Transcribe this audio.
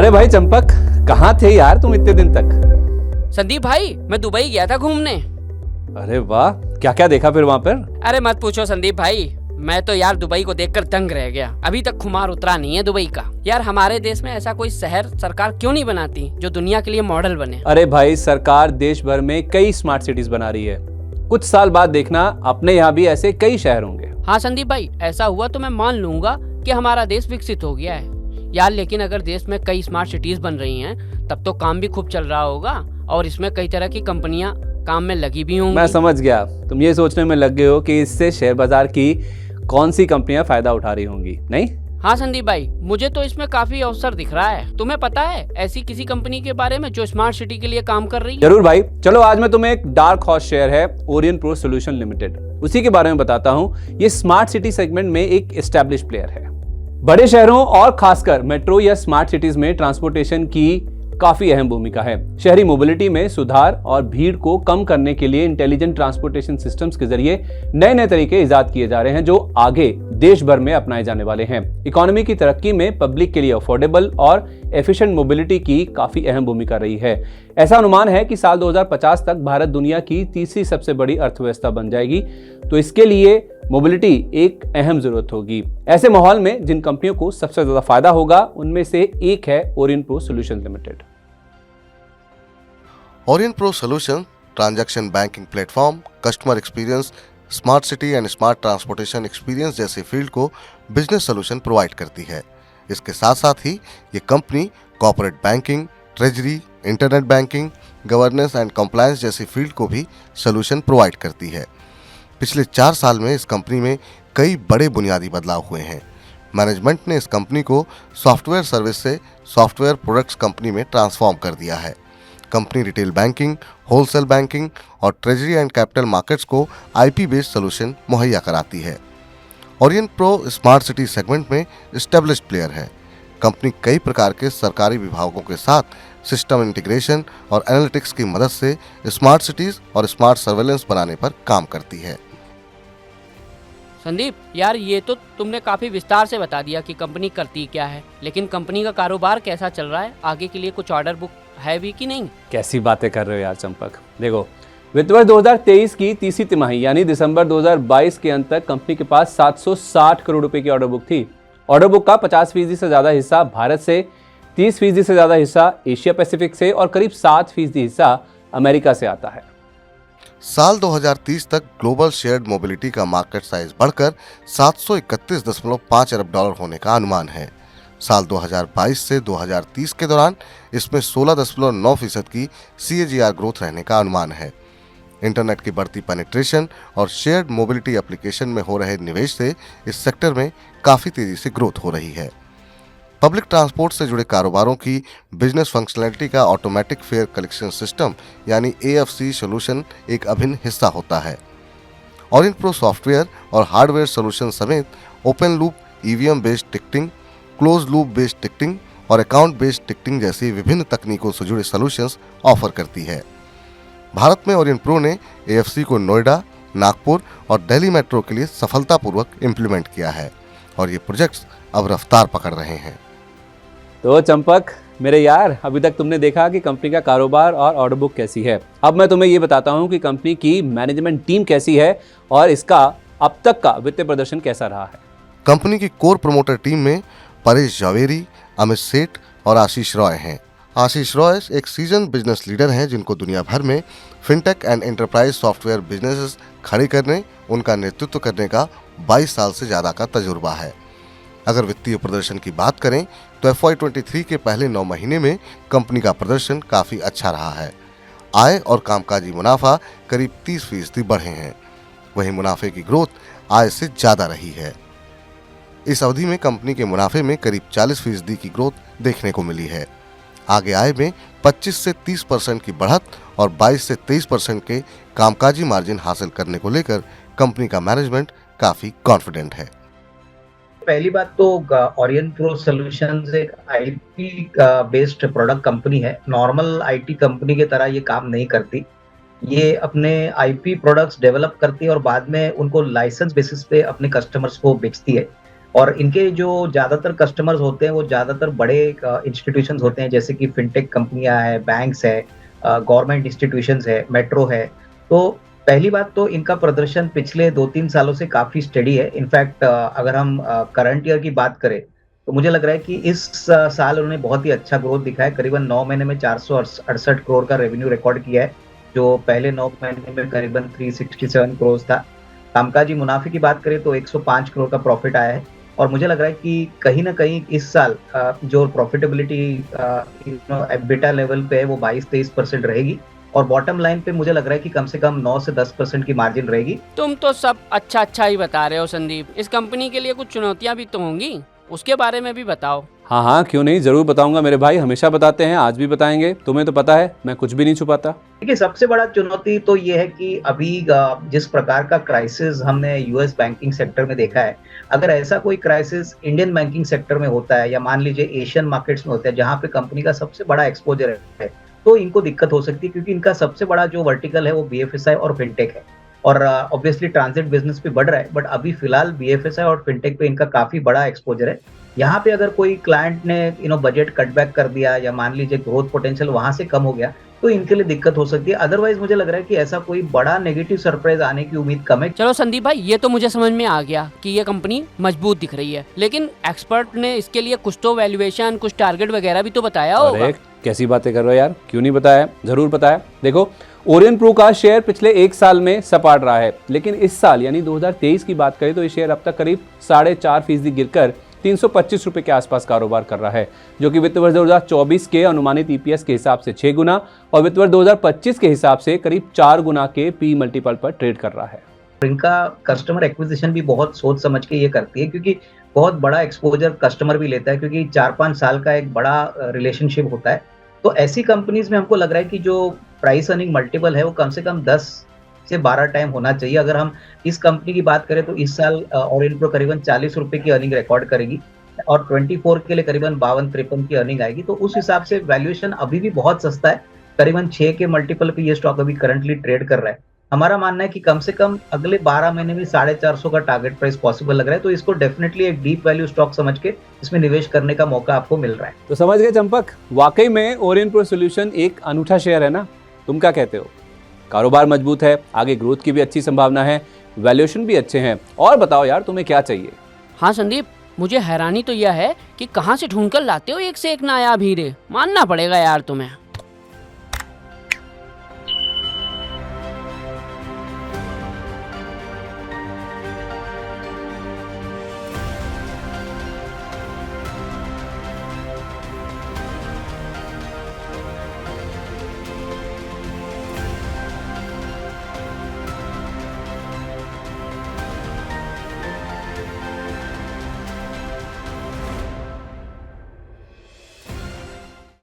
अरे भाई चंपक, कहाँ थे यार तुम इतने दिन तक? संदीप भाई, मैं दुबई गया था घूमने। अरे वाह, क्या क्या देखा फिर वहाँ पर? अरे मत पूछो संदीप भाई, मैं तो यार दुबई को देखकर दंग रह गया। अभी तक खुमार उतरा नहीं है दुबई का। यार हमारे देश में ऐसा कोई शहर सरकार क्यों नहीं बनाती जो दुनिया के लिए मॉडल बने? अरे भाई, सरकार देश भर में कई स्मार्ट सिटीज बना रही है। कुछ साल बाद देखना, अपने यहाँ भी ऐसे कई शहर होंगे। हाँ संदीप भाई, ऐसा हुआ तो मैं मान लूंगा कि हमारा देश विकसित हो गया है यार। लेकिन अगर देश में कई स्मार्ट सिटीज बन रही हैं, तब तो काम भी खूब चल रहा होगा और इसमें कई तरह की कंपनियां काम में लगी भी होंगी। मैं समझ गया, तुम ये सोचने में लग गए हो कि इससे शेयर बाजार की कौन सी कंपनियां फायदा उठा रही होंगी, नहीं? हाँ संदीप भाई, मुझे तो इसमें काफी अवसर दिख रहा है। तुम्हें पता है ऐसी किसी कंपनी के बारे में जो स्मार्ट सिटी के लिए काम कर रही है? जरूर भाई, चलो आज मैं तुम्हें एक डार्क हॉर्स शेयर है ओरियन प्रो सोल्यूशन लिमिटेड, उसी के बारे में बताता हूँ। ये स्मार्ट सिटी सेगमेंट में एक एस्टैब्लिश प्लेयर है। बड़े शहरों और खासकर मेट्रो या स्मार्ट सिटीज में ट्रांसपोर्टेशन की काफी अहम भूमिका है। शहरी मोबिलिटी में सुधार और भीड़ को कम करने के लिए इंटेलिजेंट ट्रांसपोर्टेशन सिस्टम्स के जरिए नए नए तरीके इजाद किए जा रहे हैं, जो आगे देश भर में अपनाए जाने वाले हैं। इकोनॉमी की तरक्की में पब्लिक के लिए अफोर्डेबल और एफिशिएंट मोबिलिटी की काफी अहम भूमिका रही है। ऐसा अनुमान है कि साल 2050 तक भारत दुनिया की तीसरी सबसे बड़ी अर्थव्यवस्था बन जाएगी, तो इसके लिए मोबिलिटी एक अहम जरूरत होगी। ऐसे माहौल में जिन कंपनियों को सबसे ज्यादा फायदा होगा, उनमें से एक है Orion pro solution limited. Orion pro solution transaction banking platform, customer experience, smart city and smart transportation experience जैसे फील्ड को बिजनेस सोल्यूशन प्रोवाइड करती है। इसके साथ साथ ही ये company corporate banking, treasury, internet banking, governance and compliance जैसी field को भी सोल्यूशन प्रोवाइड करती है। पिछले 4 साल में इस कंपनी में कई बड़े बुनियादी बदलाव हुए हैं। मैनेजमेंट ने इस कंपनी को सॉफ्टवेयर सर्विस से सॉफ्टवेयर प्रोडक्ट्स कंपनी में ट्रांसफॉर्म कर दिया है। Company retail banking, wholesale banking और ट्रेजरी एंड कैपिटल मार्केट्स को आईपी बेस्ड सोल्यूशन मुहैया कराती है। Orion pro smart city segment में एस्टेब्लिश्ड प्लेयर है। कंपनी कई प्रकार के सरकारी विभागों के साथ सिस्टम इंटीग्रेशन और एनालिटिक्स की मदद से स्मार्ट सिटीज और स्मार्ट सर्वेलेंस बनाने पर काम करती है। संदीप यार, ये तो तुमने काफी विस्तार से बता दिया कि कंपनी करती क्या है, लेकिन कंपनी का कारोबार कैसा चल रहा है? आगे के लिए कुछ ऑर्डर बुक है भी कि नहीं? कैसी बातें कर रहे हो यार चंपक। देखो, वित्त वर्ष 2023 की तीसरी तिमाही यानी दिसंबर 2022 के अंत तक कंपनी के पास 760 करोड़ रुपए की ऑर्डर बुक थी। ऑर्डर बुक का 50% से ज्यादा हिस्सा भारत से, 30% से ज्यादा हिस्सा एशिया पैसिफिक से और करीब 7% हिस्सा अमेरिका से आता है। साल 2030 तक ग्लोबल शेयर्ड मोबिलिटी का मार्केट साइज बढ़कर 731.5 अरब डॉलर होने का अनुमान है। साल 2022 से 2030 के दौरान इसमें 16.9% की CAGR ग्रोथ रहने का अनुमान है। इंटरनेट की बढ़ती पेनिट्रेशन और शेयर्ड मोबिलिटी एप्लीकेशन में हो रहे निवेश से इस सेक्टर में काफ़ी तेजी से ग्रोथ हो रही है। पब्लिक ट्रांसपोर्ट से जुड़े कारोबारों की बिजनेस फंक्शनैलिटी का ऑटोमेटिक फेयर कलेक्शन सिस्टम यानी AFC सोल्यूशन एक अभिन्न हिस्सा होता है। ओरियन प्रो सॉफ्टवेयर और हार्डवेयर सोल्यूशन समेत open loop EVM based ticketing, close loop based ticketing और अकाउंट बेस्ड टिकटिंग जैसी विभिन्न तकनीकों से जुड़े सॉल्यूशंस ऑफर करती है। भारत में ओरियन प्रो ने AFC को नोएडा, नागपुर और दिल्ली मेट्रो के लिए सफलतापूर्वक इम्प्लीमेंट किया है और ये प्रोजेक्ट्स अब रफ्तार पकड़ रहे हैं। तो चंपक मेरे यार, अभी तक तुमने देखा कि कंपनी का कारोबार और ऑर्डर बुक कैसी है। अब मैं तुम्हें ये बताता हूँ कि कंपनी की मैनेजमेंट टीम कैसी है और इसका अब तक का वित्तीय प्रदर्शन कैसा रहा है। कंपनी की कोर प्रमोटर टीम में परेश जावेरी, अमित सेठ और आशीष रॉय हैं। आशीष रॉय एक सीजन बिजनेस लीडर हैं जिनको दुनिया भर में fintech and enterprise software businesses खड़े करने, उनका नेतृत्व करने का 22 साल से ज़्यादा का तजुर्बा है। अगर वित्तीय प्रदर्शन की बात करें तो FY23 के पहले 9 महीने में कंपनी का प्रदर्शन काफ़ी अच्छा रहा है। आय और कामकाजी मुनाफा करीब 30% बढ़े हैं, वहीं मुनाफे की ग्रोथ आय से ज़्यादा रही है। इस अवधि में कंपनी के मुनाफे में करीब 40% की ग्रोथ देखने को मिली है। आगे आय में 25 से 30% की बढ़त और 22 से 23% के कामकाजी मार्जिन हासिल करने को लेकर कंपनी का मैनेजमेंट काफ़ी कॉन्फिडेंट है। पहली बात तो ओरियन प्रो सॉल्यूशंस एक आईटी बेस्ड प्रोडक्ट कंपनी है। नॉर्मल आईटी कंपनी की तरह ये काम नहीं करती। ये अपने आईपी प्रोडक्ट्स डेवलप करती है और बाद में उनको लाइसेंस बेसिस पे अपने कस्टमर्स को बेचती है। और इनके जो ज़्यादातर कस्टमर्स होते हैं वो ज़्यादातर बड़े इंस्टीट्यूशंस होते हैं, जैसे कि फिनटेक कंपनियां हैं, बैंक्स है, गवर्नमेंट इंस्टीट्यूशंस है, मेट्रो है। तो पहली बात तो इनका प्रदर्शन पिछले 2-3 सालों से काफ़ी स्टेडी है। इनफैक्ट अगर हम करंट ईयर की बात करें, तो मुझे लग रहा है कि इस साल उन्होंने बहुत ही अच्छा ग्रोथ दिखाया। करीबन 9 महीने में 468 करोड़ का रेवेन्यू रिकॉर्ड किया है, जो पहले 9 महीने में करीबन 367 करोड़ था। कामकाजी मुनाफे की बात करें तो 105 करोड़ का प्रॉफिट आया है, और मुझे लग रहा है कि कहीं न कहीं इस साल जो प्रॉफिटेबिलिटी एबिटा लेवल पे है वो 22-23% रहेगी, और बॉटम लाइन पे मुझे लग रहा है कि कम से कम 9 से 10% की मार्जिन रहेगी। तुम तो सब अच्छा ही बता रहे हो संदीप। इस कंपनी के लिए कुछ चुनौतियां भी तो होंगी, उसके बारे में भी बताओ। हाँ हाँ, क्यों नहीं, जरूर बताऊंगा मेरे भाई, हमेशा बताते हैं, आज भी बताएंगे। तुम्हें तो पता है मैं कुछ भी नहीं छुपाता। देखिए, सबसे बड़ा चुनौती तो ये है कि अभी जिस प्रकार का क्राइसिस हमने यूएस बैंकिंग सेक्टर में देखा है, अगर ऐसा कोई क्राइसिस इंडियन बैंकिंग सेक्टर में होता है, या मान लीजिए एशियन मार्केट्स में होता है जहां पे कंपनी का सबसे बड़ा एक्सपोजर है, तो इनको दिक्कत हो सकती है, क्योंकि इनका सबसे बड़ा जो वर्टिकल है वो बीएफएसआई और फिनटेक है, और ऑब्वियसली ट्रांजिट बिजनेस भी बढ़ रहा है, बट अभी फिलहाल बीएफएसआई और फिनटेक पे इनका काफी बड़ा एक्सपोजर है। यहाँ पे अगर कोई क्लाइंट ने बजट कटबैक कर दिया, या मान लीजिए ग्रोथ पोटेंशियल वहां से कम हो गया, तो इनके लिए दिक्कत हो सकती है। अदरवाइज मुझे लग रहा है कि ऐसा कोई बड़ा नेगेटिव सरप्राइज आने की उम्मीद कम है। चलो संदीप भाई, ये तो मुझे समझ में आ गया कि ये कंपनी मजबूत दिख रही है, लेकिन एक्सपर्ट ने इसके लिए कुछ तो वैल्यूएशन, कुछ टारगेट वगैरह भी तो बताया होगा। अरे कैसी बातें कर रहे हो यार, क्यों नहीं बताया, जरूर बताया। देखो, ओरियन प्रो का शेयर पिछले 1 साल में सपाट रहा है, लेकिन इस साल यानी 2023 की बात करें तो ये शेयर अब तक करीब 4.5% गिरकर 325 रुपए के आसपास कारोबार कर रहा है, जो कि वित्त वर्ष 2024 के अनुमानित ईपीएस के हिसाब से 6 गुना और वित्त वर्ष 2025 के हिसाब से करीब 4 गुना के पी मल्टीपल पर ट्रेड कर रहा है। इनका कस्टमर एक्विजिशन भी बहुत सोच समझ के ये करती है, क्योंकि बहुत बड़ा एक्सपोजर कस्टमर भी लेता है, क्योंकि 4-5 साल का एक बड़ा रिलेशनशिप होता है। तो ऐसी कंपनीज में हमको लग रहा है कि जो प्राइस अर्निंग मल्टीपल है वो कम से कम 10 से 12 टाइम होना चाहिए। अगर हम इस कंपनी की बात करें तो इस साल ओरियन प्रो करीबन 40 रुपए की अर्निंग रिकॉर्ड करेगी, और 24 के लिए करीबन 52-53 की अर्निंग आएगी। तो उस हिसाब से वैल्यूएशन अभी भी बहुत सस्ता है, करीबन 6 के मल्टीपल पे ये स्टॉक अभी करंटली ट्रेड कर रहा है। हमारा मानना है कि कम से कम अगले 12 महीने में 450 का टारगेट प्राइस पॉसिबल लग रहा है, तो इसको डेफिनेटली एक डीप वैल्यू स्टॉक समझ के इसमें निवेश करने का मौका आपको मिल रहा है। तो समझ गए चंपक, वाकई में ओरियन प्रो सॉल्यूशन एक अनूठा शेयर है ना, तुम क्या कहते हो? कारोबार मजबूत है, आगे ग्रोथ की भी अच्छी संभावना है, वैल्यूएशन भी अच्छे हैं, और बताओ यार तुम्हें क्या चाहिए? हाँ संदीप, मुझे हैरानी तो यह है कि कहाँ से ढूंढ कर लाते हो एक से एक नायाब हीरे, मानना पड़ेगा यार तुम्हें।